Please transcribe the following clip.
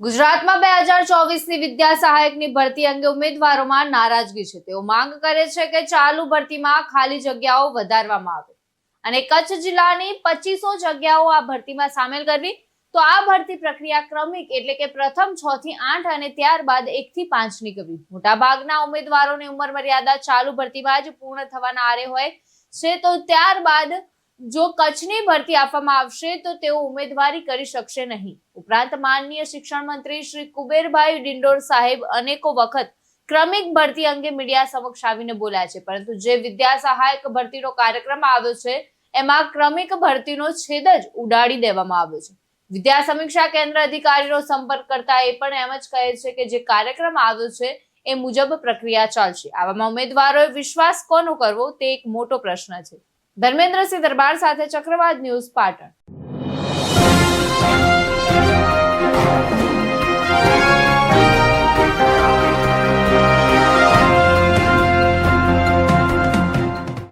ગુજરાતમાં 2024ની વિદ્યા સહાયકની ભરતી અંગે ઉમેદવારોમાં નારાજગી છે। તેઓ માંગ કરે છે કે ચાલુ ભરતીમાં ખાલી જગ્યાઓ વધારવામાં આવે અને કચ્છ જિલ્લાની 2500 જગ્યાઓ આ ભરતીમાં સામેલ કરવી। તો આ ભરતી પ્રક્રિયા ક્રમિક એટલે કે પ્રથમ 6 થી 8 અને ત્યારબાદ 1 થી 5 ની કરવી। મોટાભાગના ઉમેદવારોની ઉંમર મર્યાદા ચાલુ ભરતીમાં જ પૂર્ણ થવાના આરે હોય છે, તો ત્યારબાદ જો કચ્છની ભરતી આપવામાં આવશે તો તેઓ ઉમેદવારી કરી શકશે નહીં। ઉપરાંત માનનીય શિક્ષણ મંત્રી શ્રી કુબેરભાઈ ડિંડોર સાહેબ અનેકો વખત ક્રમિક ભરતી અંગે મીડિયા સમક્ષ આવીને બોલ્યા છે, પરંતુ જે વિદ્યા સહાયક ભરતીનો કાર્યક્રમ આવ્યો છે એમાં ક્રમિક ભરતીનો છેદ જ ઉડાડી દેવામાં આવ્યો છે। વિદ્યા સમીક્ષા કેન્દ્ર અધિકારીનો સંપર્ક કરતા એ પણ એમ જ કહે છે કે જે કાર્યક્રમ આવ્યો છે એ મુજબ પ્રક્રિયા ચાલશે। આવામાં ઉમેદવારોએ વિશ્વાસ કોનો કરવો તે એક મોટો પ્રશ્ન છે। ધર્મેન્દ્રસિંહ દરબાર સાથે ચક્રવાત ન્યૂઝ, પાટણ।